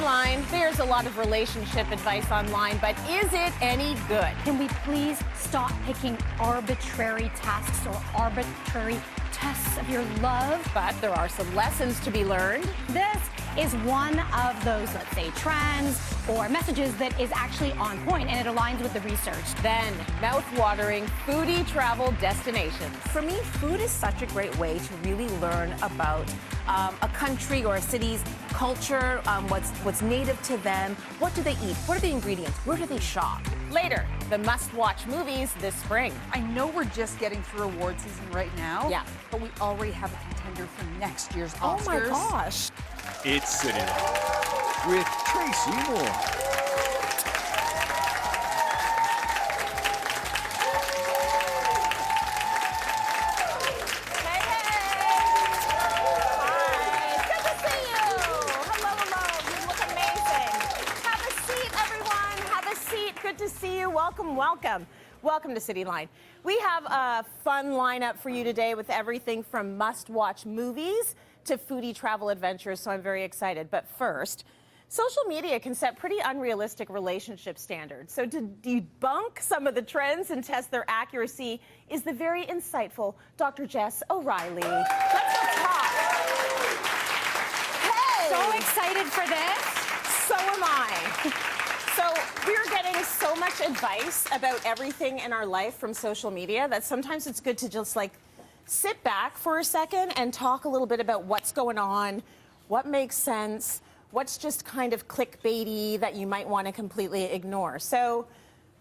Cityline, there's a lot of relationship advice online, but is it any good? Can we please stop picking arbitrary tasks or arbitrary tests of your love? But there are some lessons to be learned. This is one of those, let's say, trends or messages that is actually on point, and it aligns with the research. Then, mouth-watering foodie travel destinations. For me, food is such a great way to really learn about a country or a city's culture, what's native to them. What do they eat? What are the ingredients? Where do they shop? Later, the must-watch movies this spring. I know we're just getting through award season right now, Yeah. but we already have a contender for next year's Oh Oscars. my gosh. It's Cityline with Tracy Moore. Welcome to Cityline. We have a fun lineup for you today with everything from must-watch movies to foodie travel adventures, so I'm very excited. But first, social media can set pretty unrealistic relationship standards. So to debunk some of the trends and test their accuracy is the very insightful Dr. Jess O'Reilly. Let's go talk. Hey! So excited for this. So am I. So we're getting so much advice about everything in our life from social media that sometimes it's good to just like sit back for a second and talk a little bit about what's going on, what makes sense, what's just kind of clickbaity that you might want to completely ignore. So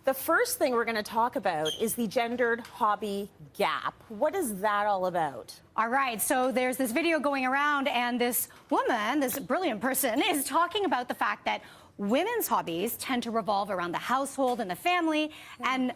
the first thing we're going to talk about is the gendered hobby gap. What is that all about? All right, so there's this video going around, and this woman, this brilliant person, is talking about the fact that women's hobbies tend to revolve around the household and the family, and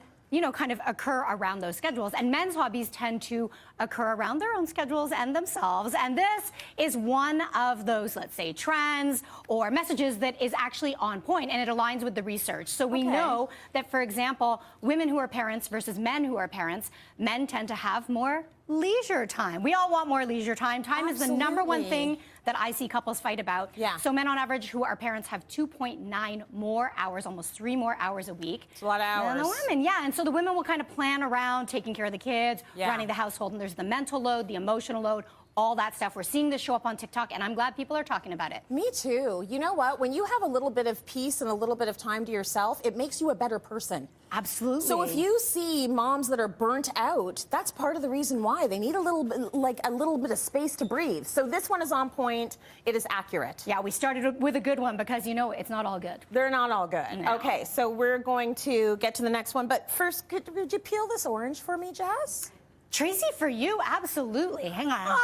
kind of occur around those schedules. And men's hobbies tend to occur around their own schedules and themselves. And this is one of those, let's say, trends or messages that is actually on point, and it aligns with the research. So we know that, for example, women who are parents versus men who are parents, men tend to have more leisure time. We all want more leisure time. Time is the number one thing that I see couples fight about. Yeah. So men on average who are parents have 2.9 more hours, almost 3 more hours a week. It's a lot of hours. Than the women, yeah. And so the women will kind of plan around taking care of the kids, running the household, and there's the mental load, the emotional load, all that stuff. We're seeing this show up on TikTok, and I'm glad people are talking about it. Me too. You know what? When you have a little bit of peace and a little bit of time to yourself, it makes you a better person. Absolutely. So if you see moms that are burnt out, that's part of the reason why. They need a little bit of space to breathe. So this one is on point. It is accurate. Yeah, we started with a good one because, it's not all good. They're not all good. No. Okay, so we're going to get to the next one. But first, could you peel this orange for me, Jess? Tracy, for you, absolutely. Hang on.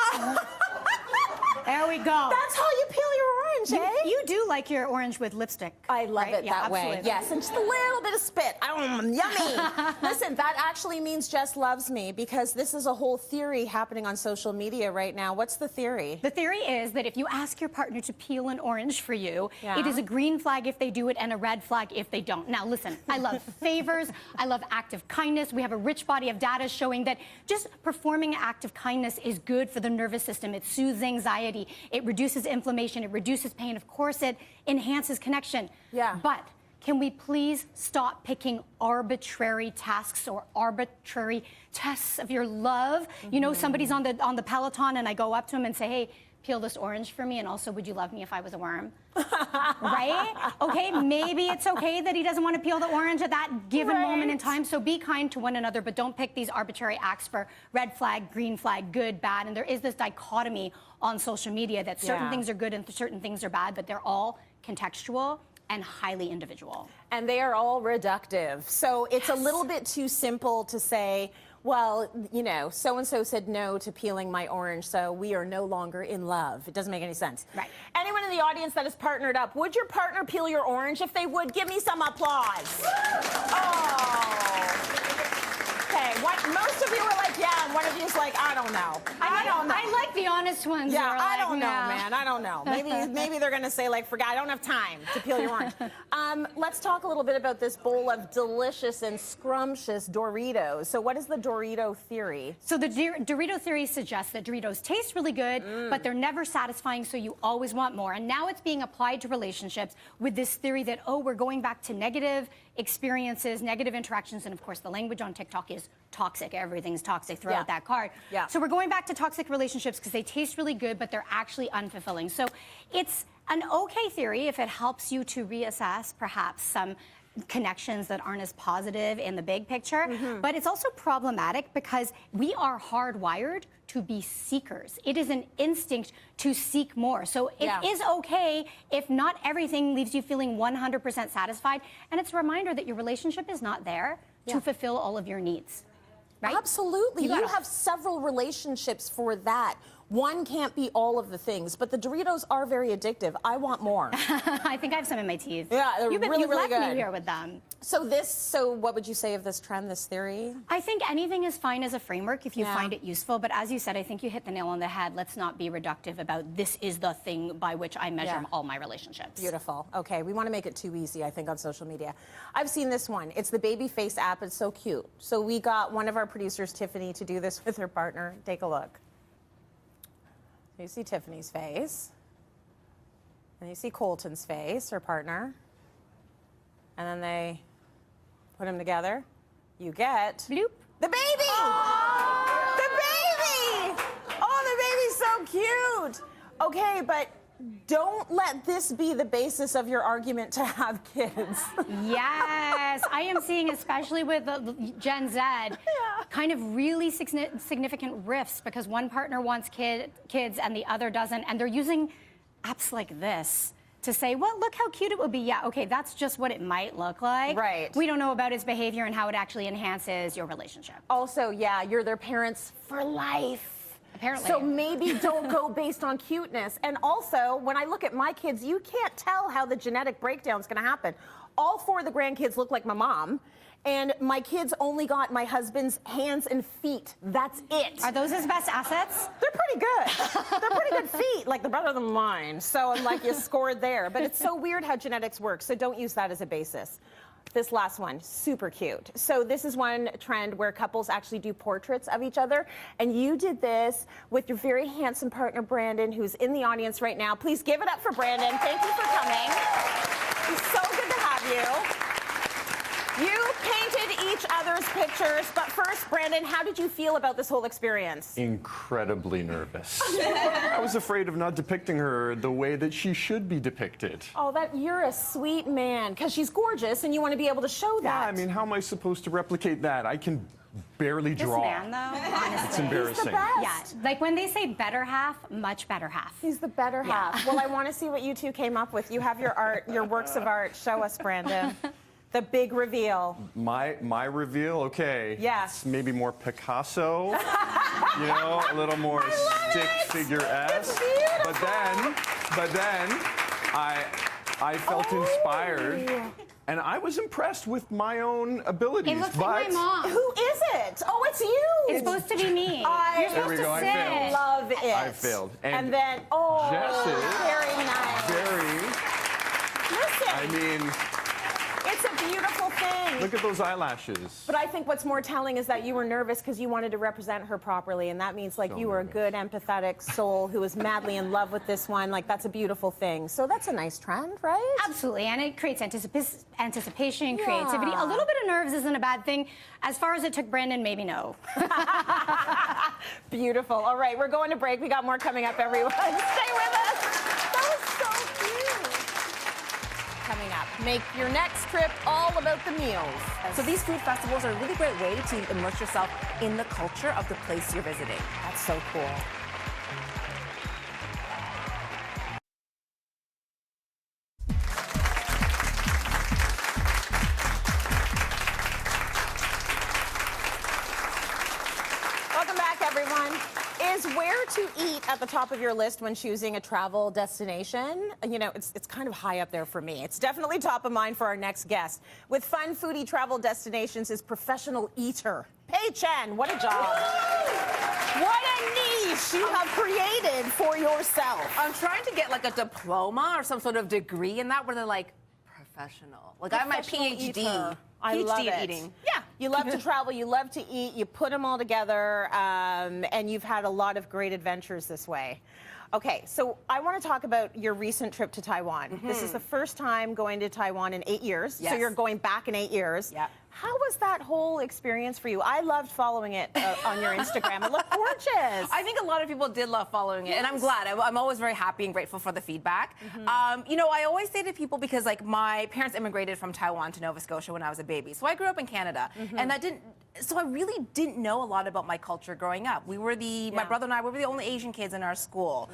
There we go. That's how you peel your orange, eh? You do like your orange with lipstick. I love it that way. Absolutely. Yes, and just a little bit of spit. Yummy. Listen, that actually means Jess loves me because this is a whole theory happening on social media right now. What's the theory? The theory is that if you ask your partner to peel an orange for you, it is a green flag if they do it and a red flag if they don't. Now, listen, I love favors. I love acts of kindness. We have a rich body of data showing that just performing an act of kindness is good for the nervous system. It soothes anxiety. It reduces inflammation. It reduces pain. Of course, it enhances connection. Yeah. But can we please stop picking arbitrary tasks or arbitrary tests of your love? Somebody's on the Peloton, and I go up to him and say, hey, peel this orange for me, and also, would you love me if I was a worm? Right? Okay, maybe it's okay that he doesn't want to peel the orange at that given moment in time, so be kind to one another, but don't pick these arbitrary acts for red flag, green flag, good, bad, and there is this dichotomy on social media that certain things are good and certain things are bad, but they're all contextual and highly individual. And they are all reductive. So it's a little bit too simple to say, well, so-and-so said no to peeling my orange, so we are no longer in love. It doesn't make any sense. Right. Anyone in the audience that is partnered up, would your partner peel your orange? If they would, give me some applause. Oh. Okay, Most of you were like, yeah, and one of you's like, I don't know. I don't know. I like the honest ones. Yeah, who are I like, don't know, "No." man. I don't know. Maybe they're gonna say like, forget, I don't have time to peel your orange. Let's talk a little bit about this bowl of delicious and scrumptious Doritos. So what is the Dorito theory? So the Dorito theory suggests that Doritos taste really good, but they're never satisfying, so you always want more. And now it's being applied to relationships with this theory that, oh, we're going back to negative experiences, negative interactions, and of course the language on TikTok is toxic. Everything's toxic. Throw out that card. Yeah. So we're going back to toxic relationships because they taste really good, but they're actually unfulfilling. So it's an okay theory if it helps you to reassess perhaps some connections that aren't as positive in the big picture, but it's also problematic because we are hardwired to be seekers. It is an instinct to seek more. So it is okay if not everything leaves you feeling 100% satisfied, and it's a reminder that your relationship is not there to fulfill all of your needs. Right? Absolutely. You have several relationships for that. One can't be all of the things, but the Doritos are very addictive. I want more. I think I have some in my teeth. Yeah, they're really, you really left good. me here with them. So what would you say of this trend, this theory? I think anything is fine as a framework if you find it useful, but as you said, I think you hit the nail on the head. Let's not be reductive about this is the thing by which I measure all my relationships. Beautiful. Okay, we want to make it too easy, I think, on social media. I've seen this one. It's the baby face app. It's so cute. So we got one of our producers, Tiffany, to do this with her partner. Take a look. You see Tiffany's face, and you see Colton's face, her partner, and then they put them together. You get Bloop. the baby! Oh! The baby! Oh, the baby's so cute! Okay, but don't let this be the basis of your argument to have kids. Yes, I am seeing, especially with Gen Z, kind of really significant rifts because one partner wants kids and the other doesn't, and they're using apps like this to say, well, look how cute it would be. Yeah, okay, that's just what it might look like. Right. We don't know about its behavior and how it actually enhances your relationship. Also, yeah, you're their parents for life. Apparently. So maybe don't go based on cuteness. And also, when I look at my kids, you can't tell how the genetic breakdown is going to happen. All four of the grandkids look like my mom, and my kids only got my husband's hands and feet. That's it. Are those his best assets? They're pretty good. They're pretty good feet, like they're better than mine. So I'm like, you scored there. But it's so weird how genetics work, so don't use that as a basis. This last one, super cute. So this is one trend where couples actually do portraits of each other. And you did this with your very handsome partner, Brandon, who's in the audience right now. Please give it up for Brandon. Thank you for coming. It's so good to have you. You painted each other's pictures, but first, Brandon, how did you feel about this whole experience? Incredibly nervous. I was afraid of not depicting her the way that she should be depicted. Oh, you're a sweet man, because she's gorgeous, and you want to be able to show that. Yeah, I mean, how am I supposed to replicate that? I can barely draw. This man, though, honestly. It's embarrassing. He's the best. Yeah, like when they say better half, much better half. He's the better half. Well, I want to see what you two came up with. You have your art, your works of art. Show us, Brandon. The big reveal. My reveal, okay. Yes. It's maybe more Picasso, you know, a little more stick figure-esque. But then I felt inspired. And I was impressed with my own abilities. It looks like my mom. Who is it? Oh, it's you. It's supposed to be me. You're There we supposed go, to I failed. sit. Love it. I failed. And then, oh, Jess is very nice. Listen, I mean, it's a beautiful thing. look at those eyelashes. But I think what's more telling is that you were nervous because you wanted to represent her properly, and that means like So you were a nervous. good, empathetic soul who was madly in love with this one. Like that's a beautiful thing. So that's a nice trend, right? Absolutely, and it creates anticipation, creativity. A little bit of nerves isn't a bad thing. As far as it took Brandon, maybe no. Beautiful. All right, we're going to break. We got more coming up, everyone. Stay with us. That was so cute. Coming up, make your next trip all about the meals. So these food festivals are a really great way to immerse yourself in the culture of the place you're visiting. That's so cool. Welcome back, everyone. Is where to eat at the top of your list when choosing a travel destination? You know, it's kind of high up there for me. It's definitely top of mind for our next guest. With fun foodie travel destinations is professional eater, Pei Chen, what a job. What a niche you have created for yourself. I'm trying to get like a diploma or some sort of degree in that where they're like professional. Like I have my Professional PhD. eater. I PhD love in it. eating. Yeah, you love to travel, you love to eat, you put them all together, and you've had a lot of great adventures this way. Okay, so I want to talk about your recent trip to Taiwan. This is the first time going to Taiwan in 8 years. So Yes. you're going back in 8 years. Yeah. How was that whole experience for you? I loved following it on your Instagram. It looked gorgeous. I think a lot of people did love following it, and I'm glad. I'm always very happy and grateful for the feedback. You know, I always say to people, because like my parents immigrated from Taiwan to Nova Scotia when I was a baby, so I grew up in Canada, and so I really didn't know a lot about my culture growing up. We were my brother and I, we were the only Asian kids in our school.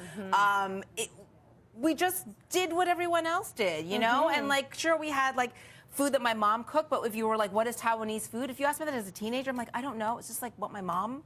We just did what everyone else did, you know, and like, sure, we had like food that my mom cooked, but if you were like, what is Taiwanese food? If you asked me that as a teenager, I'm like, I don't know. It's just like what my mom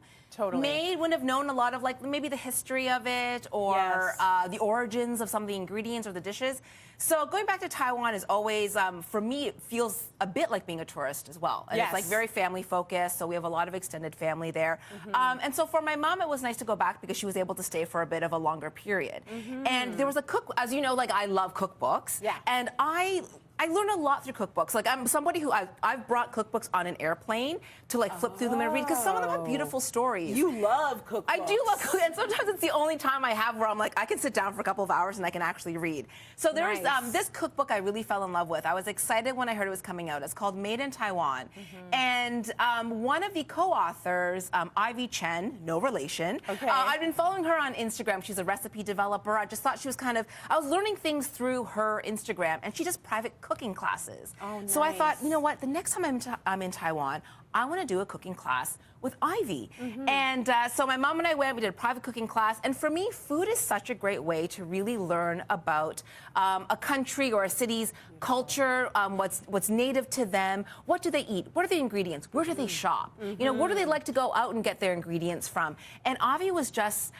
made. Wouldn't have known a lot of like maybe the history of it or the origins of some of the ingredients or the dishes. So going back to Taiwan is always, for me, it feels a bit like being a tourist as well. And it's like very family focused, so we have a lot of extended family there. And so for my mom, it was nice to go back because she was able to stay for a bit of a longer period. And there was a as you know, like I love cookbooks. Yeah. And I learned a lot through cookbooks. Like I'm somebody who I've brought cookbooks on an airplane to like flip through them and read, because some of them have beautiful stories. You love cookbooks. I do love cooking, and sometimes it's the only time I have where I'm like, I can sit down for a couple of hours and I can actually read. So there's this cookbook I really fell in love with. I was excited when I heard it was coming out. It's called Made in Taiwan. And one of the co-authors, Ivy Chen, no relation. I've been following her on Instagram. She's a recipe developer. I just thought she was I was learning things through her Instagram, and she does private cooking classes. So I thought, you know what, the next time I'm in Taiwan, I want to do a cooking class with Ivy. And so my mom and I went, we did a private cooking class. And for me, food is such a great way to really learn about a country or a city's culture, what's native to them. What do they eat? What are the ingredients? Where do they shop? You know, where do they like to go out and get their ingredients from? And Ivy was just,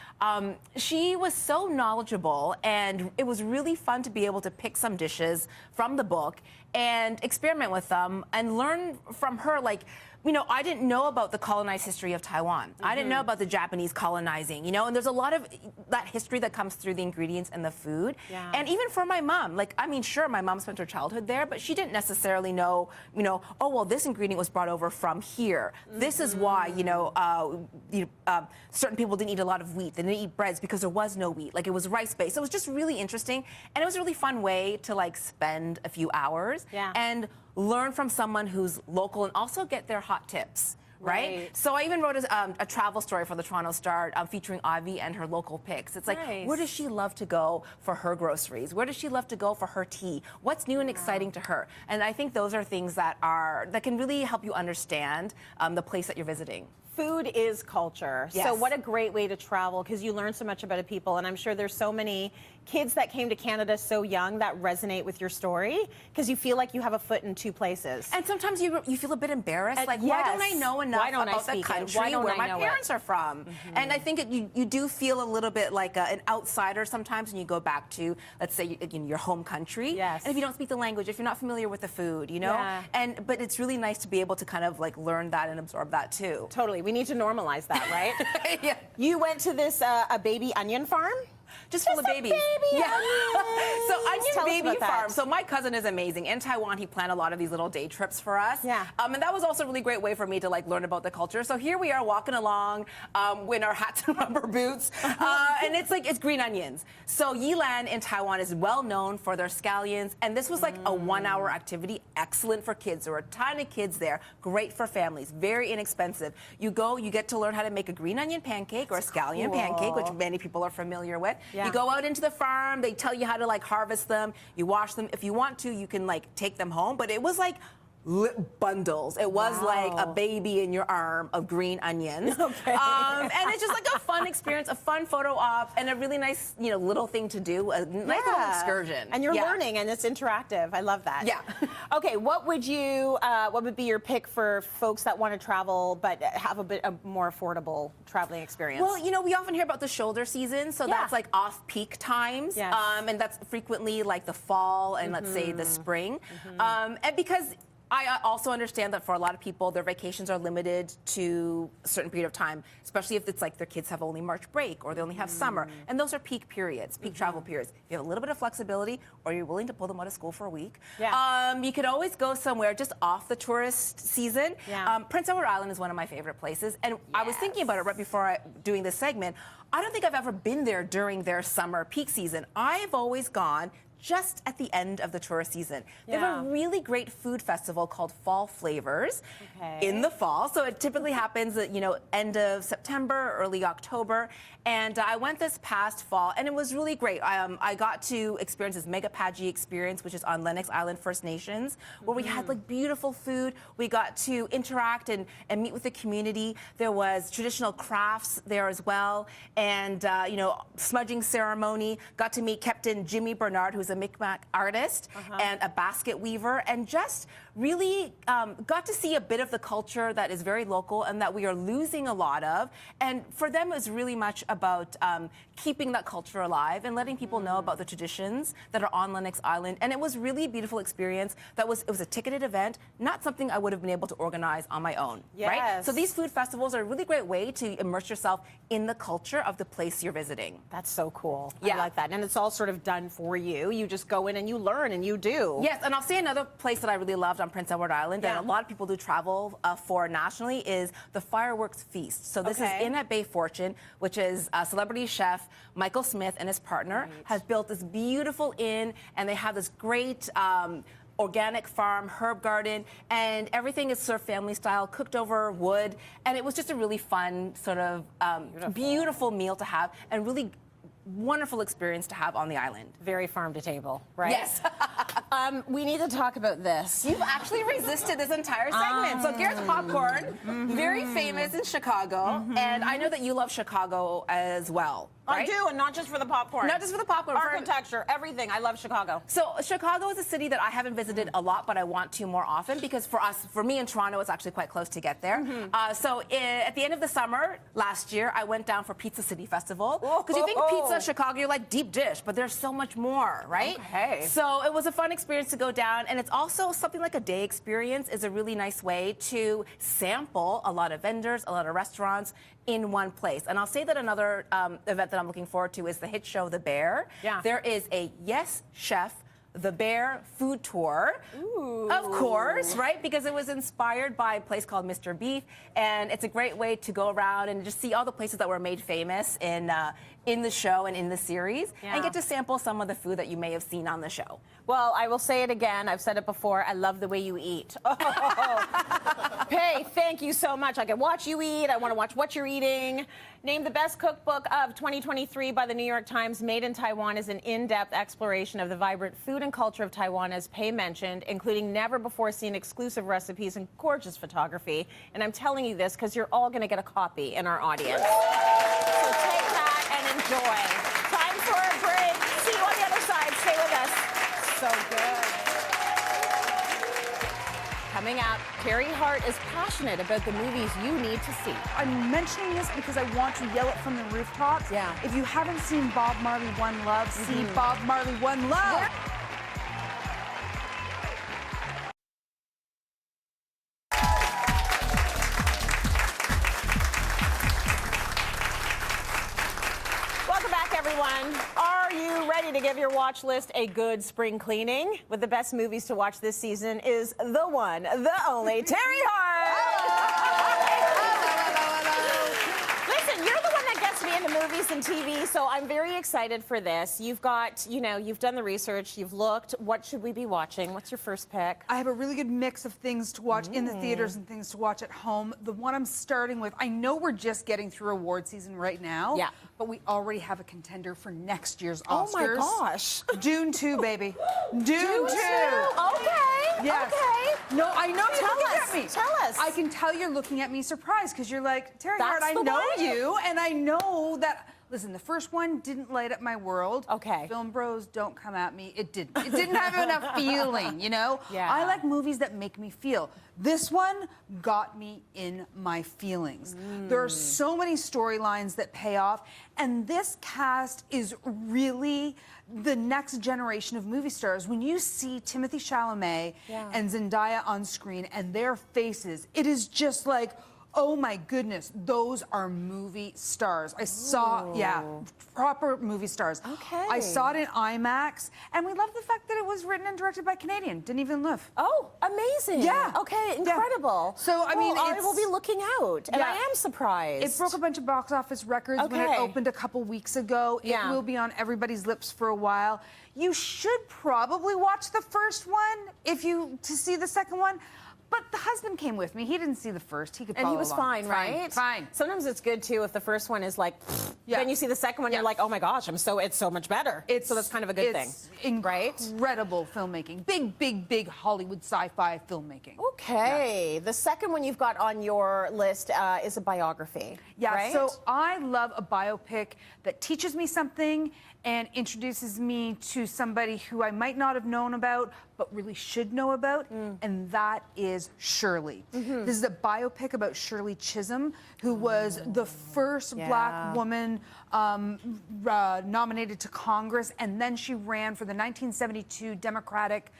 she was so knowledgeable, and it was really fun to be able to pick some dishes from the book and experiment with them and learn from her. Like, you know, I didn't know about the colonized history of Taiwan. I didn't know about the Japanese colonizing, you know, and there's a lot of that history that comes through the ingredients and the food. And even for my mom, like, I mean, sure, my mom spent her childhood there, but she didn't necessarily know, you know, oh, well, this ingredient was brought over from here. This is why, you know, certain people didn't eat a lot of wheat. They didn't eat breads because there was no wheat. Like, it was rice-based. So it was just really interesting. And it was a really fun way to, like, spend a few hours and learn from someone who's local and also get their hot tips. Right? So I even wrote a travel story for the Toronto Star featuring Ivy and her local picks. It's like, where does she love to go for her groceries? Where does she love to go for her tea? What's new and exciting to her? And I think those are things that can really help you understand the place that you're visiting. Food is culture. So what a great way to travel, because you learn so much about a people, and I'm sure there's so many kids that came to Canada so young that resonate with your story, because you feel like you have a foot in two places. And sometimes you feel a bit embarrassed, like, why don't I know enough about the country where my parents are from? And I think you do feel a little bit like an outsider sometimes when you go back to, let's say, your home country. And if you don't speak the language, if you're not familiar with the food, you know? But it's really nice to be able to kind of like learn that and absorb that too. Totally. We need to normalize that, right? You went to this a baby onion farm? Just full of babies. Onion. So Onion Baby Farm. So my cousin is amazing. In Taiwan, he planned a lot of these little day trips for us. And that was also a really great way for me to like learn about the culture. So here we are walking along in our hats and rubber boots. And it's green onions. So Yilan in Taiwan is well known for their scallions. And this was like a 1 hour activity, excellent for kids. There were a ton of kids there, great for families, very inexpensive. You go, you get to learn how to make a green onion pancake or a scallion pancake, which many people are familiar with. You go out into the farm, they tell you how to like harvest them, you wash them. If you want to, you can like take them home. But it was like bundles. It was like a baby in your arm of green onions. And it's just like a fun experience, a fun photo op, and a really nice, you know, little thing to do, a nice little excursion. And you're learning, and it's interactive. I love that. Okay, what would be your pick for folks that want to travel but have a bit more affordable traveling experience? Well, you know, we often hear about the shoulder season, so that's like off-peak times, and that's frequently like the fall and let's say the spring, and because I also understand that for a lot of people, their vacations are limited to a certain period of time, especially if it's like their kids have only March break or they only have summer. And those are peak periods, peak travel periods. If you have a little bit of flexibility or you're willing to pull them out of school for a week, you could always go somewhere just off the tourist season. Prince Edward Island is one of my favorite places. And I was thinking about it right before doing this segment. I don't think I've ever been there during their summer peak season. I've always gone just at the end of the tourist season. They have a really great food festival called Fall Flavors in the fall. So it typically happens at, end of September, early October. And I went this past fall, and it was really great. I got to experience this mega Pagi experience, which is on Lennox Island First Nations, where we had like beautiful food. We got to interact and meet with the community. There was traditional crafts there as well, and smudging ceremony. Got to meet Captain Jimmy Bernard, who's a Mi'kmaq artist and a basket weaver, and just really got to see a bit of the culture that is very local and that we are losing a lot of. And for them, it was really much about keeping that culture alive and letting people know about the traditions that are on Lennox Island. And it was really a beautiful experience. It was a ticketed event, not something I would have been able to organize on my own. Right? So these food festivals are a really great way to immerse yourself in the culture of the place you're visiting. That's so cool. I like that. And it's all sort of done for you. You just go in and you learn and you do. Yes, and I'll say another place that I really loved on Prince Edward Island, and a lot of people do travel for nationally, is the Fireworks Feast. So this is in at Bay Fortune, which is a celebrity chef, Michael Smith, and his partner have built this beautiful inn, and they have this great organic farm, herb garden, and everything is served family style, cooked over wood, and it was just a really fun sort of beautiful meal to have, and really wonderful experience to have on the island. Very farm to table, right? Yes. We need to talk about this. You've actually resisted this entire segment. So here's popcorn, very famous in Chicago, and I know that you love Chicago as well. Right? I do, and not just for the popcorn. Not just for the popcorn. Architecture, everything. I love Chicago. So Chicago is a city that I haven't visited a lot, but I want to more often because for me in Toronto, it's actually quite close to get there. At the end of the summer last year, I went down for Pizza City Festival. Because you think pizza, Chicago, you're like deep dish, but there's so much more, right? Okay. So it was a fun experience to go down, and it's also something like a day experience is a really nice way to sample a lot of vendors, a lot of restaurants in one place. And I'll say that another event that I'm looking forward to is the hit show The Bear. There is a Yes Chef The Bear food tour. Of course, right? Because it was inspired by a place called Mr. Beef, and it's a great way to go around and just see all the places that were made famous in the show and in the series, and get to sample some of the food that you may have seen on the show. Well, I will say it again. I've said it before. I love the way you eat. Hey, thank you so much. I can watch you eat. I want to watch what you're eating. Named the best cookbook of 2023 by the New York Times, Made in Taiwan is an in-depth exploration of the vibrant food and culture of Taiwan, as Pei mentioned, including never-before-seen exclusive recipes and gorgeous photography. And I'm telling you this because you're all going to get a copy in our audience. So take that and enjoy. Time for a break. See you on the other side. Stay with us. So good. Coming up, Terry Hart is passionate about the movies you need to see. I'm mentioning this because I want to yell it from the rooftops. If you haven't seen Bob Marley One Love, see Bob Marley One Love. Welcome back, everyone. Are you ready to give your watch list a good spring cleaning? With the best movies to watch this season is the one, the only Terry Hart. Listen, you're the one that gets me into movies and TV, so I'm very excited for this. You've got, you've done the research, you've looked. What should we be watching? What's your first pick? I have a really good mix of things to watch in the theaters and things to watch at home. The one I'm starting with, I know we're just getting through award season right now, but we already have a contender for next year's Oscars. Oh my gosh. Dune 2, baby. Dune 2. Okay. Yes. Okay. No, I know you're looking us. at me. Tell us. I can tell you're looking at me surprised because you're like, Terry That's Hart, I the know one? you, and I know know that. Listen, the first one didn't light up my world. Okay. Film bros, don't come at me. It didn't. It didn't have enough feeling, you know? Yeah. I like movies that make me feel. This one got me in my feelings. There are so many storylines that pay off, and this cast is really the next generation of movie stars. When you see Timothée Chalamet and Zendaya on screen and their faces, it is just like, oh my goodness, those are movie stars. I saw, proper movie stars. Okay. I saw it in IMAX, and we love the fact that it was written and directed by a Canadian, Denis Villeneuve. Oh, amazing. Yeah. Okay, incredible. Yeah. So, I mean, I will be looking out, and Yeah. I am surprised. It broke a bunch of box office records when it Okay. opened a couple weeks ago. Yeah. It will be on everybody's lips for a while. You should probably watch the first one to see the second one. But the husband came with me. He didn't see the first. He could follow And he was along. fine, right? Fine. Sometimes it's good too if the first one is like, Yeah. then you see the second one, you're like, oh my gosh, it's so much better. So that's kind of a good thing, right? Incredible filmmaking. Big Hollywood sci-fi filmmaking. Okay. The second one you've got on your list is a biography. Yeah, right? so I love a biopic that teaches me something and introduces me to somebody who I might not have known about, but really should know about, and that is Shirley. This is a biopic about Shirley Chisholm, who was the first black woman nominated to Congress, and then she ran for the 1972 Democratic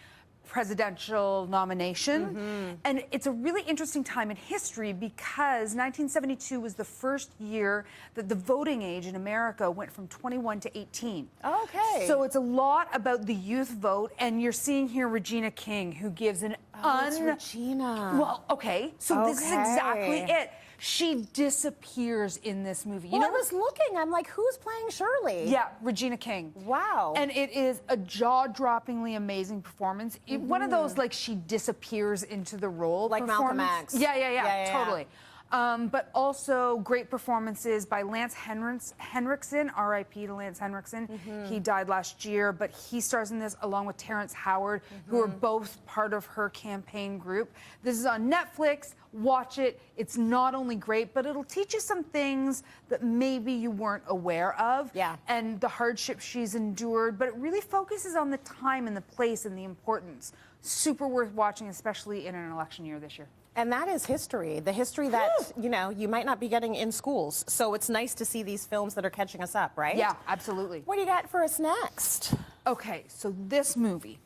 presidential nomination. And it's a really interesting time in history because 1972 was the first year that the voting age in America went from 21 to 18. Okay. So it's a lot about the youth vote, and you're seeing here Regina King, who gives an It's Regina. Well, okay, so this is exactly it. She disappears in this movie. I was looking, I'm like, who's playing Shirley? Yeah, Regina King. Wow. And it is a jaw-droppingly amazing performance. One of those, like, she disappears into the role Like Malcolm performance. X. Yeah, totally. But also great performances by Lance Henriksen, R.I.P. to Lance Henriksen. He died last year, but he stars in this along with Terrence Howard, who are both part of her campaign group. This is on Netflix. Watch it. It's not only great, but it'll teach you some things that maybe you weren't aware of. Yeah. And the hardship she's endured, but it really focuses on the time and the place and the importance. Super worth watching, especially in an election year this year. And that is history, the history that, you might not be getting in schools. So it's nice to see these films that are catching us up, right? Yeah, absolutely. What do you got for us next? Okay, so this movie,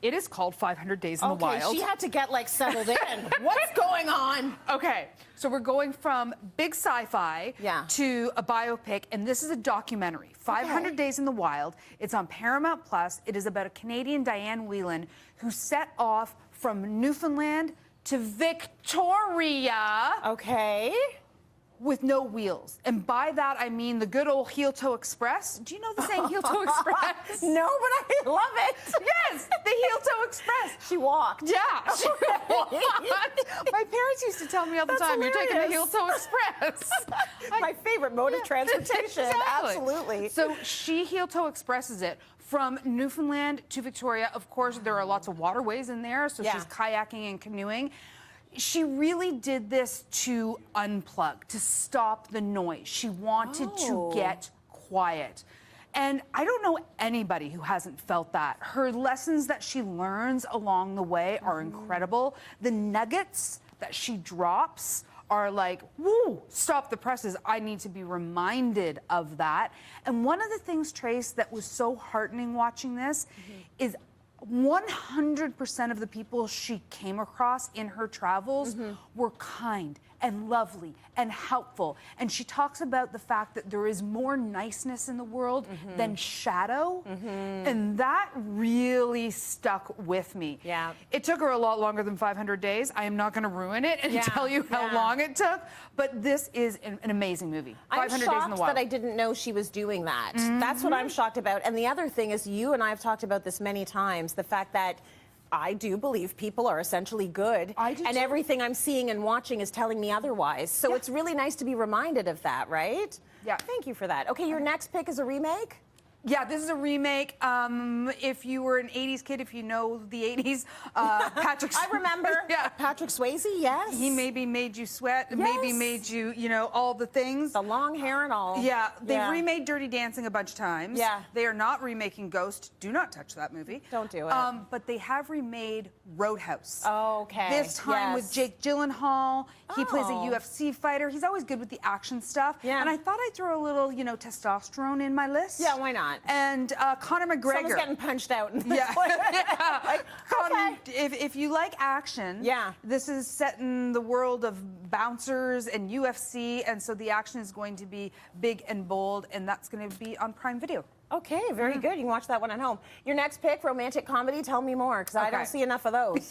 it is called 500 Days in the Wild. She had to get, settled in. What's going on? Okay, so we're going from big sci-fi to a biopic, and this is a documentary, 500 Days in the Wild. It's on Paramount Plus. It is about a Canadian, Diane Whelan, who set off from Newfoundland to Victoria. Okay. With no wheels. And by that, I mean the good old heel-toe express. Do you know the saying heel-toe express? No, but I love it. Yes, the heel-toe express. She walked. Yeah, she walked. My parents used to tell me all the time, hilarious. you're taking the heel-toe express. My favorite mode of transportation. Exactly. Absolutely. So she heel-toe expresses it from Newfoundland to Victoria. Of course, there are lots of waterways in there, so she's kayaking and canoeing. She really did this to unplug, to stop the noise. She wanted to get quiet. And I don't know anybody who hasn't felt that. Her lessons that she learns along the way are incredible. The nuggets that she drops are like, woo, stop the presses. I need to be reminded of that. And one of the things, Trace, that was so heartening watching this is 100% of the people she came across in her travels were kind and lovely and helpful. And she talks about the fact that there is more niceness in the world than shadow. And that really stuck with me. Yeah. It took her a lot longer than 500 days. I am not going to ruin it and tell you how long it took. But this is an amazing movie. 500 I'm Days in the shocked Wild. that I didn't know she was doing that. That's what I'm shocked about. And the other thing is, you and I have talked about this many times, the fact that I do believe people are essentially good. I do and too. everything I'm seeing and watching is telling me otherwise. So it's really nice to be reminded of that, right? Yeah. Thank you for that. Okay, your next pick is a remake? Yeah, this is a remake. If you were an 80s kid, if you know the 80s, Patrick I remember. Yeah. Patrick Swayze, yes. He maybe made you sweat, Yes. maybe made you, you know, all the things. The long hair and all. Yeah, they've remade Dirty Dancing a bunch of times. Yeah. They are not remaking Ghost. Do not touch that movie. Don't do it. But they have remade Roadhouse. Okay. This time with Jake Gyllenhaal. He plays a Oh. UFC fighter. He's always good with the action stuff. Yeah. And I thought I'd throw a little, you know, testosterone in my list. Yeah, why not? And Conor McGregor. Someone's getting punched out. In the Yeah. Like, okay. If you like action, this is set in the world of bouncers and UFC, and so the action is going to be big and bold, and that's going to be on Prime Video. Okay, very good. You can watch that one at home. Your next pick, romantic comedy. Tell me more, because I don't see enough of those.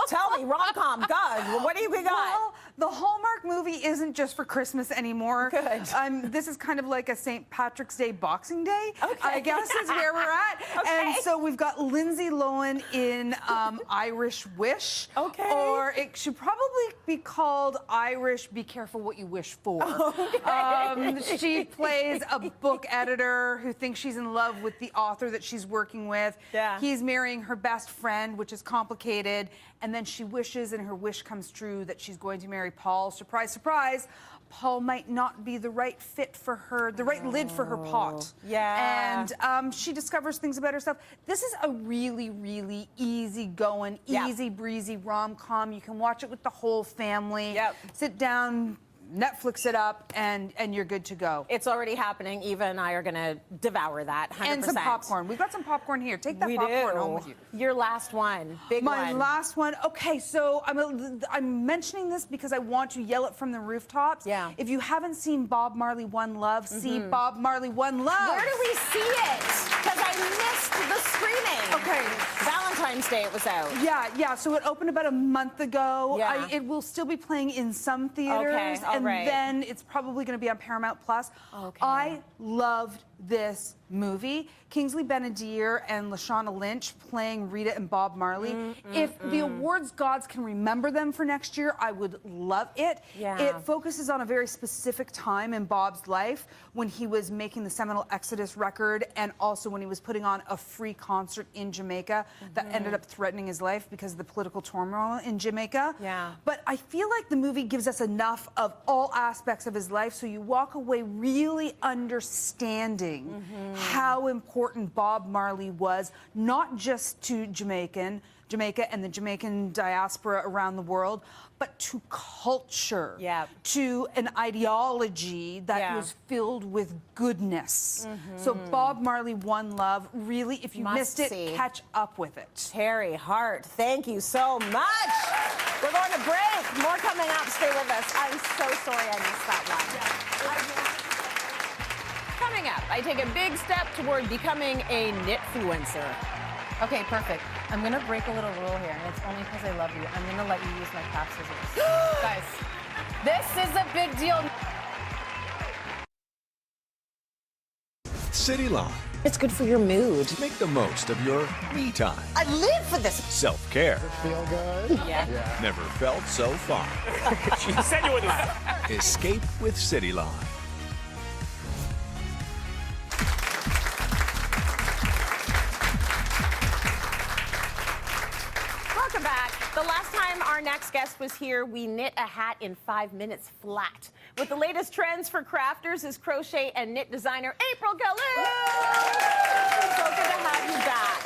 Tell me, rom-com. God, what do you got? Well, the Hallmark movie isn't just for Christmas anymore. Good. This is kind of like a St. Patrick's Day, Boxing Day, Okay. I guess is where we're at. Okay. And so we've got Lindsay Lohan in Irish Wish. Okay. Or it should probably be called Irish Be Careful What You Wish For. Okay. She plays a book editor who thinks she's in love with the author that she's working with. Yeah. He's marrying her best friend, which is complicated. And then she wishes, and her wish comes true, that she's going to marry Paul. Surprise, surprise. Paul might not be the right fit for her, the right lid for her pot. Yeah. And she discovers things about herself. This is a really, really easy-going, easy-breezy rom-com. You can watch it with the whole family. Yep. Sit down, Netflix it up, and you're good to go. It's already happening. Eva and I are going to devour that 100%. And some popcorn. We've got some popcorn here. Take that popcorn home with you. Your last one. Big one. My last one. Okay, so I'm mentioning this because I want to yell it from the rooftops. Yeah. If you haven't seen Bob Marley One Love, see Bob Marley One Love. Where do we see it? Because I missed the screening. Okay. Valentine's Day it was out. Yeah. So it opened about a month ago. Yeah. It will still be playing in some theaters. Okay, all and right. then it's probably going to be on Paramount Plus. Okay. I loved this movie. Kingsley Benadir and Lashana Lynch playing Rita and Bob Marley. If the awards gods can remember them for next year, I would love it. Yeah. It focuses on a very specific time in Bob's life when he was making the seminal Exodus record, and also when he was putting on a free concert in Jamaica that ended up threatening his life because of the political turmoil in Jamaica. Yeah. But I feel like the movie gives us enough of all aspects of his life, so you walk away really understanding how important Bob Marley was, not just to Jamaica and the Jamaican diaspora around the world, but to culture, to an ideology that was filled with goodness. So Bob Marley One Love, really, if you missed it, catch up with it. Terry Hart, thank you so much. We're going to break. More coming up. Stay with us. I'm so sorry I missed that one. Coming up, I take a big step toward becoming a knitfluencer. Okay, perfect. I'm going to break a little rule here, and it's only because I love you. I'm going to let you use my craft scissors. Guys, this is a big deal. Cityline. It's good for your mood. Make the most of your me time. I live for this. Self-care. Feel good? Yeah. Never felt so fine. She said you would laugh. Escape with Cityline. Welcome back. The last time our next guest was here, we knit a hat in 5 minutes flat. With the latest trends for crafters is crochet and knit designer April Galoo. So good to have you back.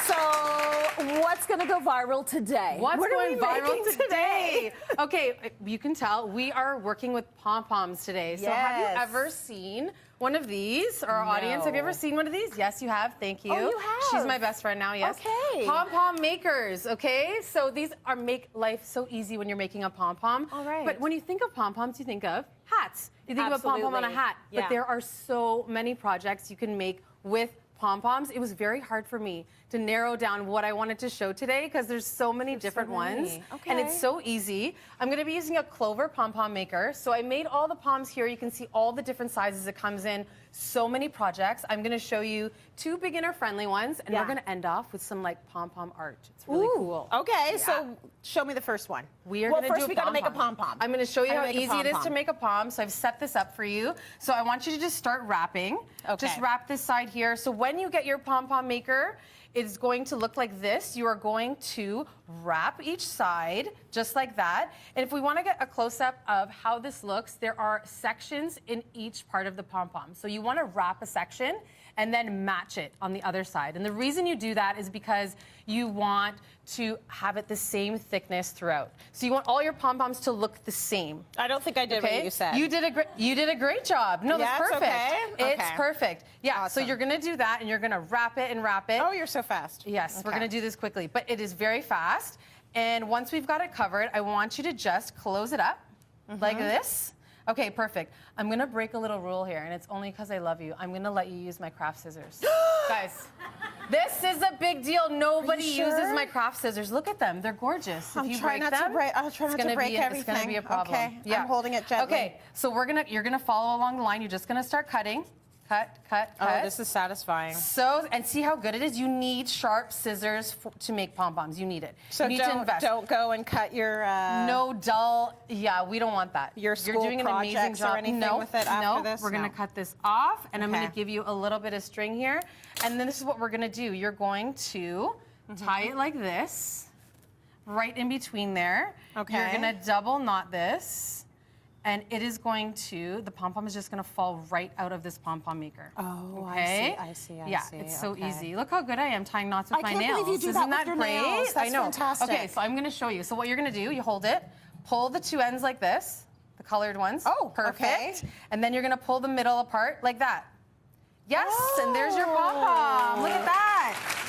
So, what's going to go viral today? What's what going viral making today? Okay, you can tell we are working with pom-poms today. So have you ever seen one of these? Our audience, have you ever seen one of these? Yes, you have. Thank you. Oh, you have? She's my best friend now, yes. Okay. Pom-pom makers, okay? So these are make life so easy when you're making a pom-pom. All right. But when you think of pom-poms, you think of hats. You think of a pom-pom on a hat. Yeah. But there are so many projects you can make with pom-poms. It was very hard for me to narrow down what I wanted to show today because there's so many different ones. Okay. And it's so easy. I'm going to be using a clover pom-pom maker. So I made all the poms here. You can see all the different sizes it comes in. so many projects. I'm gonna show you 2 beginner-friendly ones, and we're gonna end off with some like pom-pom art. It's really cool. Okay, so show me the first one. We are well, gonna first do a we gotta make a pom-pom. pom-pom. I'm gonna show you How how to make a easy it is to pom-pom. make a pom. So I've set this up for you. So I want you to just start wrapping. Okay. Just wrap this side here. So when you get your pom-pom maker, it's going to look like this. You are going to wrap each side just like that. And if we want to get a close-up of how this looks, there are sections in each part of the pom-pom. So you want to wrap a section and then match it on the other side. And the reason you do that is because you want to have it the same thickness throughout. So you want all your pom-poms to look the same. I don't think I did what you said. You did a great job. No, Yeah, that's it's perfect. okay? It's Okay. perfect. Yeah, Awesome. so you're gonna do that and you're gonna wrap it and wrap it. Oh, you're so fast. Yes, we're Okay. gonna do this quickly, but it is very fast. And once we've got it covered, I want you to just close it up like this. Okay, perfect. I'm gonna break a little rule here, and it's only because I love you. I'm gonna let you use my craft scissors. Guys, this is a big deal. Nobody uses my craft scissors. Look at them, they're gorgeous. I'm if you trying break not to them, break- I'll try it's not to gonna break be It's everything. gonna be a problem. Okay, Yeah. I'm holding it gently. Okay, so you're gonna follow along the line. You're just gonna start cutting. Cut, cut, cut. Oh, this is satisfying. So, and see how good it is? You need sharp scissors to make pom-poms. You need it. So you need to invest. don't go and cut your No dull, yeah, we don't want that. Your You're school doing an amazing projects or job. anything no, with it after no, this? we're gonna No. cut this off, and I'm Okay. gonna give you a little bit of string here. And then this is what we're gonna do. You're going to tie it like this, right in between there. Okay. You're gonna double knot this. And it is going to, the pom-pom is just gonna fall right out of this pom-pom maker. Oh, okay? I see. Yeah, it's so easy. Look how good I am tying knots with I my can't nails. believe you do Isn't that with your great? nails. That's I know. fantastic. Okay, so I'm gonna show you. So what you're gonna do, you hold it, pull the 2 ends like this, the colored ones. Oh, perfect. okay. And then you're gonna pull the middle apart like that. Yes, and there's your pom-pom. Look at that.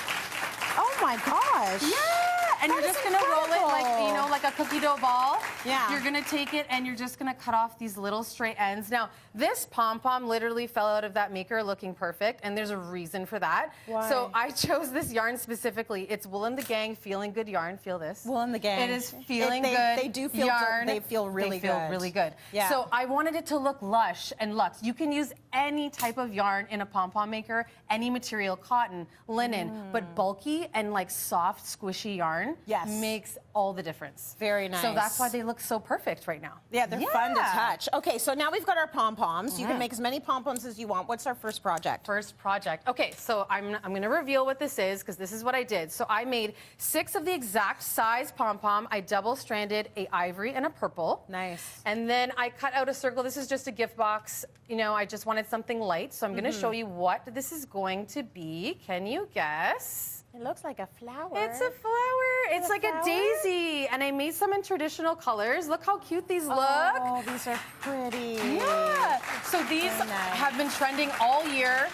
Oh my gosh. Yeah, and That you're is just gonna roll it like, incredible. you know, like a cookie dough ball. Yeah. You're gonna take it and you're just gonna cut off these little straight ends. Now, this pom-pom literally fell out of that maker looking perfect, and there's a reason for that. Why? So I chose this yarn specifically. It's Wool and the Gang Feeling Good yarn. Feel this. Wool and the Gang. It is feeling they- good. they do feel yarn. they feel really They feel good. really good. Yeah. So I wanted it to look lush and luxe. You can use any type of yarn in a pom-pom maker, any material, cotton, linen, but bulky and like soft, squishy yarn Yes. makes all the difference. Very So nice. that's why they look so perfect right now. Yeah, they're fun to touch. Okay, so now we've got our pom-poms. You can make as many pom-poms as you want. What's our first project? First project. Okay, so I'm going to reveal what this is because this is what I did. So I made 6 of the exact size pom-pom. I double-stranded a ivory and a purple. Nice. And then I cut out a circle. This is just a gift box. You know, I just wanted something light. So I'm going to show you what this is going to be. Can you guess? It looks like a flower. It's a flower. It's like flower? a daisy. And I made some in traditional colors. Look how cute these look. Oh, these are pretty. Yeah. So these Very nice. have been trending all year.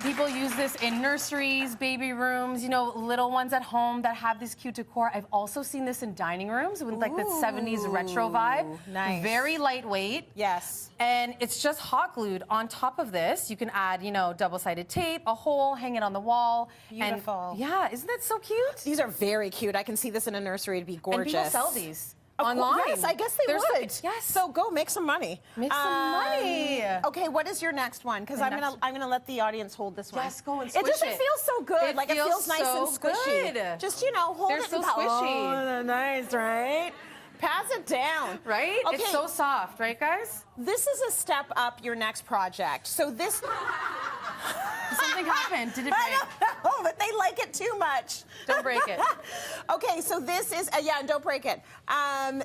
People use this in nurseries, baby rooms, you know, little ones at home that have this cute decor. I've also seen this in dining rooms with like that 70s retro vibe. Nice. Very lightweight. Yes. And it's just hot glued on top of this. You can add, you know, double-sided tape, a hole, hang it on the wall. Beautiful. And yeah, isn't that so cute? These are very cute. I can see this in a nursery. It'd be gorgeous. And people sell these Of online. course, yes, I guess they There's would. yes. So go make some money. Make some money. Okay, what is your next one? Because I'm gonna let the audience hold this one. Yes, go and It squish doesn't it. feel so good. It like it feels feels nice and so squishy. good. Just hold They're it. so and squishy. Oh, they're nice, right? Pass it down. Right? Okay. It's so soft, right, guys? This is a step up your next project. So this. Something happened. Did it I break? don't know, but they like it too much. Don't break it. Okay, so this is yeah, and don't break it.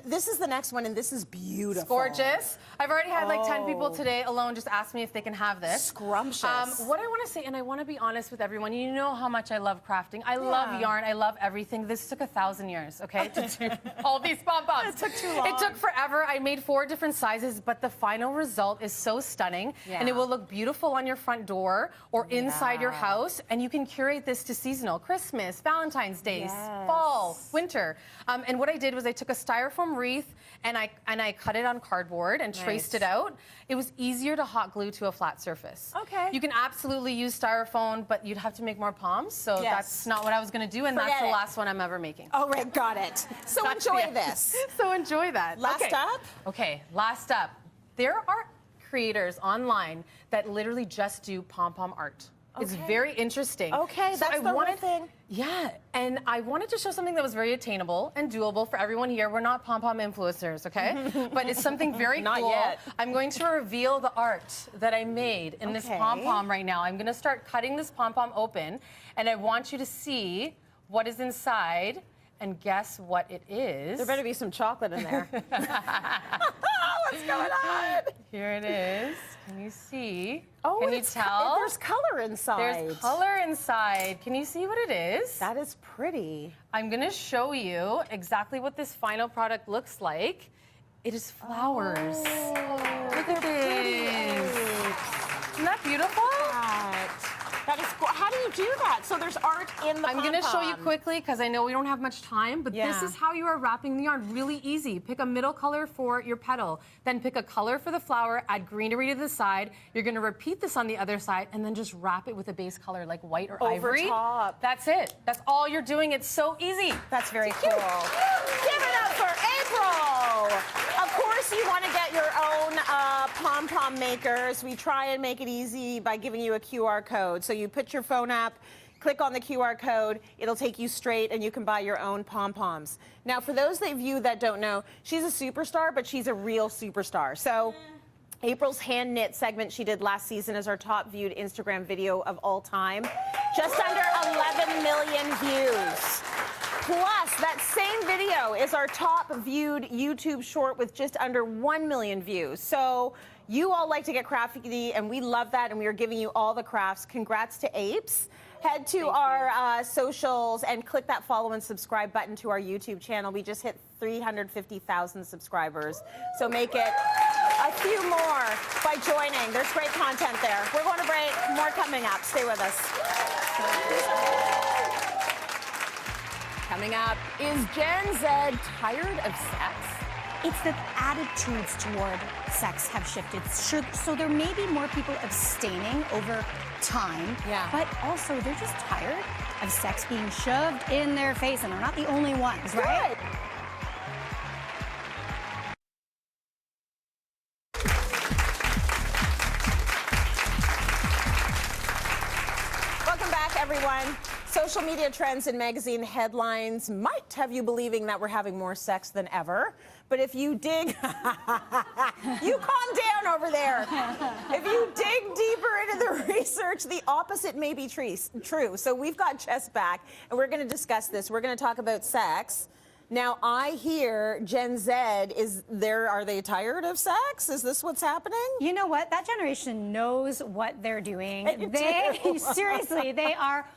This is the next one, and this is beautiful. It's gorgeous. I've already had like 10 people today alone just ask me if they can have this. Scrumptious. What I want to say, and I want to be honest with everyone, you know how much I love crafting. I love yarn. I love everything. This took 1,000 years, okay, to do all these pom-poms. It took too long. It took forever. I made 4 different sizes, but the final result is so stunning, and it will look beautiful on your front door or inside your house, and you can curate this to seasonal, Christmas, Valentine's Day, fall, winter. And what I did was I took a styrofoam wreath and I cut it on cardboard and traced it out. It was easier to hot glue to a flat surface. Okay. You can absolutely use styrofoam, but you'd have to make more palms, so that's not what I was going to do, and that's the Forget it. last one I'm ever making. All right, got it. So enjoy this. So enjoy that. Last Okay. up? Okay, last up. There are creators online that literally just do pom-pom art. It's very interesting. Okay, so that's the whole thing. Yeah, and I wanted to show something that was very attainable and doable for everyone here. We're not pom-pom influencers, okay? But it's something very Not cool. yet. I'm going to reveal the art that I made in this pom-pom right now. I'm going to start cutting this pom-pom open, and I want you to see what is inside and guess what it is. There better be some chocolate in there. What's going on? Here it is. Can you see? Oh, can you tell? There's color inside. There's color inside. Can you see what it is? That is pretty. I'm going to show you exactly what this final product looks like. It is flowers. Oh, look at this. Isn't that beautiful? That is cool. How do you do that? So there's art in the I'm going to show you quickly because I know we don't have much time, but this is how you are wrapping the yarn. Really easy. Pick a middle color for your petal, then pick a color for the flower, add greenery to the side. You're going to repeat this on the other side and then just wrap it with a base color like white or ivory. Top. That's it. That's all you're doing. It's so easy. That's very cool. Give it up for April. Of course, you want to get your own pom-pom makers. We try and make it easy by giving you a QR code. So you put your phone up, click on the QR code, it'll take you straight and you can buy your own pom-poms. Now, for those of you that don't know, she's a superstar, but she's a real superstar. So April's hand knit segment she did last season is our top viewed Instagram video of all time. Just under 11 million views. Plus, that same video is our top viewed YouTube short with just under 1 million views. So you all like to get crafty, and we love that, and we are giving you all the crafts. Congrats to Apes. Head to our socials and click that follow and subscribe button to our YouTube channel. We just hit 350,000 subscribers. So make it a few more by joining. There's great content there. We're going to break. More coming up. Stay with us. Coming up, is Gen Z tired of sex? It's that attitudes toward sex have shifted. So there may be more people abstaining over time, but also they're just tired of sex being shoved in their face, and they're not the only ones, right? Welcome back, everyone. Social media trends and magazine headlines might have you believing that we're having more sex than ever. But if you dig, you calm down over there. If you dig deeper into the research, the opposite may be true. So we've got Jess back, and we're going to discuss this. We're going to talk about sex. Now, I hear Gen Z are they tired of sex? Is this what's happening? You know what? That generation knows what they're doing. Seriously, they are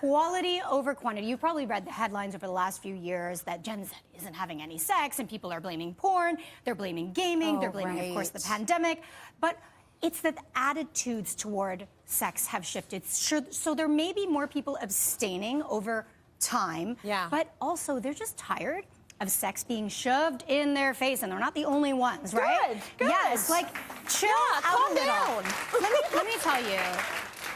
quality over quantity. You've probably read the headlines over the last few years that Gen Z isn't having any sex, and people are blaming porn, they're blaming gaming, they're blaming, of course, the pandemic. But it's that attitudes toward sex have shifted. So there may be more people abstaining over time, but also they're just tired of sex being shoved in their face, and they're not the only ones, right? Good. Yes, like chill out calm a little. down. Let me tell you.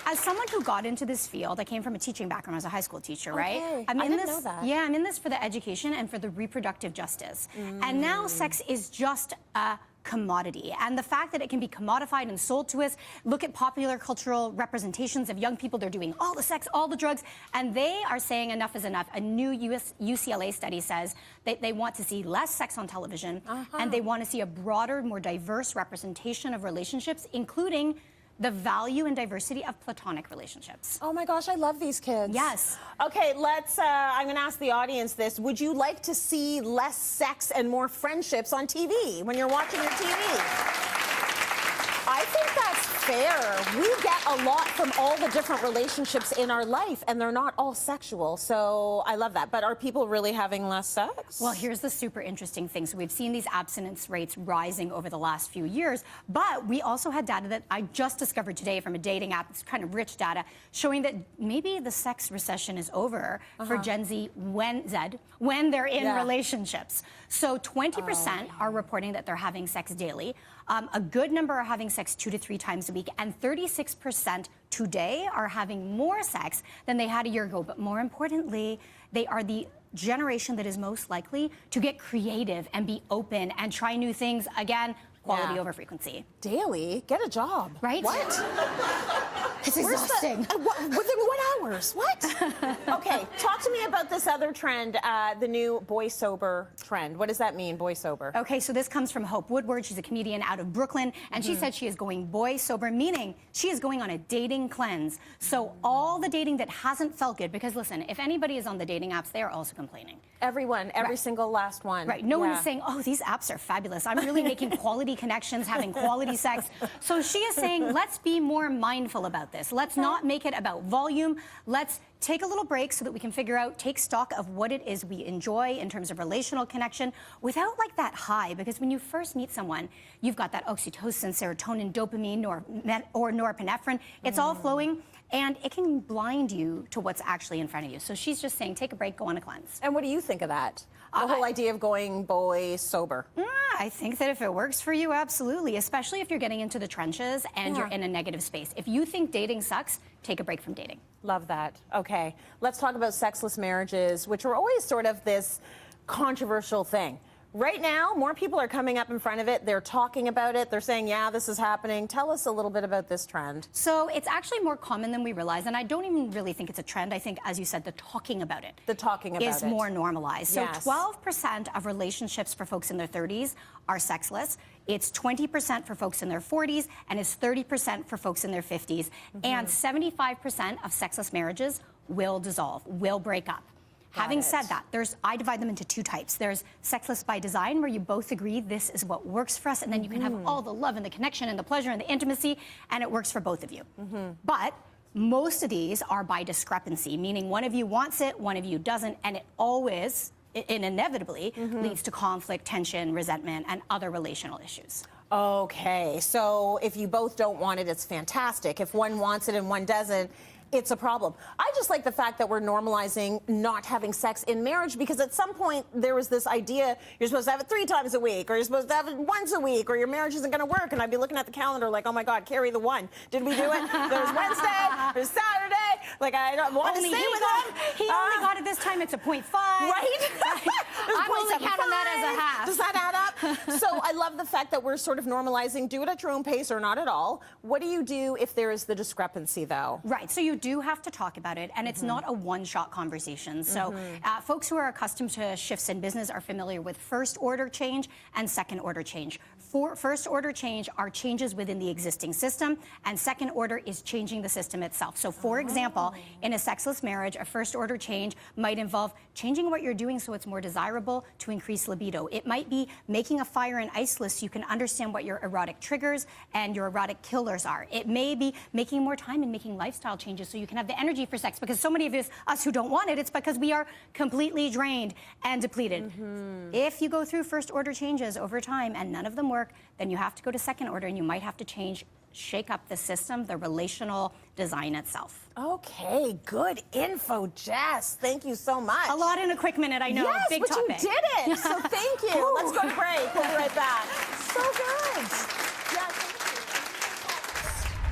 As someone who got into this field, I came from a teaching background as a high school teacher, right? Okay. I didn't know that. Yeah, I'm in this for the education and for the reproductive justice. And now sex is just a commodity. And the fact that it can be commodified and sold to us, look at popular cultural representations of young people. They're doing all the sex, all the drugs, and they are saying enough is enough. A new UCLA study says that they want to see less sex on television, and they want to see a broader, more diverse representation of relationships, including the value and diversity of platonic relationships. Oh my gosh, I love these kids. Yes. Okay, I'm gonna ask the audience this. Would you like to see less sex and more friendships on TV when you're watching your TV? I think that's fair. We get a lot from all the different relationships in our life, and they're not all sexual, so I love that. But are people really having less sex? Well, here's the super interesting thing. So we've seen these abstinence rates rising over the last few years, but we also had data that I just discovered today from a dating app. It's kind of rich data showing that maybe the sex recession is over for Gen Z when they're in relationships. So 20% are reporting that they're having sex daily. A good number are having sex 2 to 3 times a week, and 36% today are having more sex than they had a year ago. But more importantly, they are the generation that is most likely to get creative and be open and try new things. Again, quality over frequency. Daily? Get a job. Right? What? It's exhausting. Within what hours? What? Okay, talk to me about this other trend, the new boy sober trend. What does that mean, boy sober? Okay, so this comes from Hope Woodward. She's a comedian out of Brooklyn, and she said she is going boy sober, meaning she is going on a dating cleanse. So all the dating that hasn't felt good, because listen, if anybody is on the dating apps, they are also complaining. Everyone, every single last one. Right, no one is saying, oh, these apps are fabulous. I'm really making quality connections, having quality sex. So she is saying, let's be more mindful about this. Let's not make it about volume. Let's take a little break so that we can figure out, take stock of what it is we enjoy in terms of relational connection without like that high, because when you first meet someone, you've got that oxytocin, serotonin, dopamine, or norepinephrine. It's all flowing, and it can blind you to what's actually in front of you. So she's just saying, take a break, go on a cleanse. And what do you think of that? The whole idea of going boy sober. I think that if it works for you, absolutely, especially if you're getting into the trenches and you're in a negative space. If you think dating sucks, take a break from dating. Love that. Okay, let's talk about sexless marriages, which are always sort of this controversial thing. Right now, more people are coming up in front of it. They're talking about it. They're saying, yeah, this is happening. Tell us a little bit about this trend. So it's actually more common than we realize, and I don't even really think it's a trend. I think, as you said, the talking about it. The talking about is more normalized. Yes. So 12% of relationships for folks in their 30s are sexless. It's 20% for folks in their 40s, and it's 30% for folks in their 50s. And 75% of sexless marriages will dissolve, will break up. Having said that, I divide them into two types. There's sexless by design, where you both agree this is what works for us, and then you can have all the love and the connection and the pleasure and the intimacy, and it works for both of you. But most of these are by discrepancy, meaning one of you wants it, one of you doesn't, and it always, inevitably, leads to conflict, tension, resentment, and other relational issues. Okay, so if you both don't want it, it's fantastic. If one wants it and one doesn't, it's a problem. I just like the fact that we're normalizing not having sex in marriage, because at some point there was this idea you're supposed to have it 3 times a week, or you're supposed to have it once a week, or your marriage isn't going to work. And I'd be looking at the calendar like, oh my God, carry the one. Did we do it? There's Wednesday, there's Saturday. Like, I don't want to stay with him. He only got it this time. It's a 0.5. Right? I'm only counting that as a half. Does that add up? So I love the fact that we're sort of normalizing, do it at your own pace or not at all. What do you do if there is the discrepancy, though? Right, so you do have to talk about it, and it's not a one-shot conversation. So folks who are accustomed to shifts in business are familiar with first-order change and second-order change. For first-order change are changes within the existing system, and second-order is changing the system itself. So, for example, in a sexless marriage, a first-order change might involve changing what you're doing so it's more desirable to increase libido. It might be making a fire and ice list so you can understand what your erotic triggers and your erotic killers are. It may be making more time and making lifestyle changes so you can have the energy for sex, because so many of us who don't want it, it's because we are completely drained and depleted. If you go through first-order changes over time and none of them work, then you have to go to second order, and you might have to shake up the system, the relational design itself. Okay, good info, Jess. Thank you so much. A lot in a quick minute, I know. Yes, big but topic. You did it. So thank you. Let's go to break. We'll be right back. So good. Yeah, thank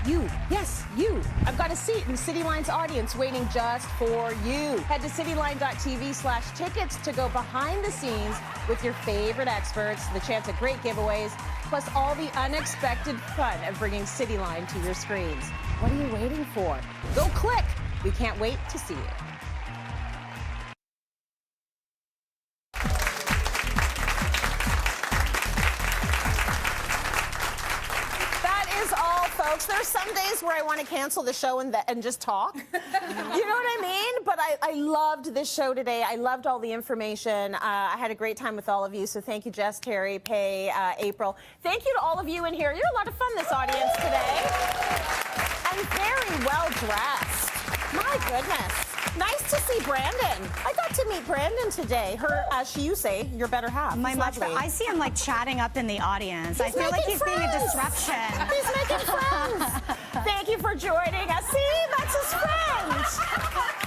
you. Yes, you. I've got a seat in Cityline's audience waiting just for you. Head to cityline.tv/tickets to go behind the scenes with your favorite experts, the chance at great giveaways, plus all the unexpected fun of bringing Cityline to your screens. What are you waiting for? Go click. We can't wait to see you. Folks, there's some days where I want to cancel the show and just talk. You know what I mean? But I loved this show today. I loved all the information. I had a great time with all of you. So thank you, Jess, Terry, Pay, April. Thank you to all of you in here. You're a lot of fun, this audience today. And very well dressed. My goodness. Nice to see Brandon. I got to meet Brandon today. Her, you say, your better half. My much better. I see him like chatting up in the audience. I feel like he's being a disruption. He's making friends. Thank you for joining us. See, that's his friend.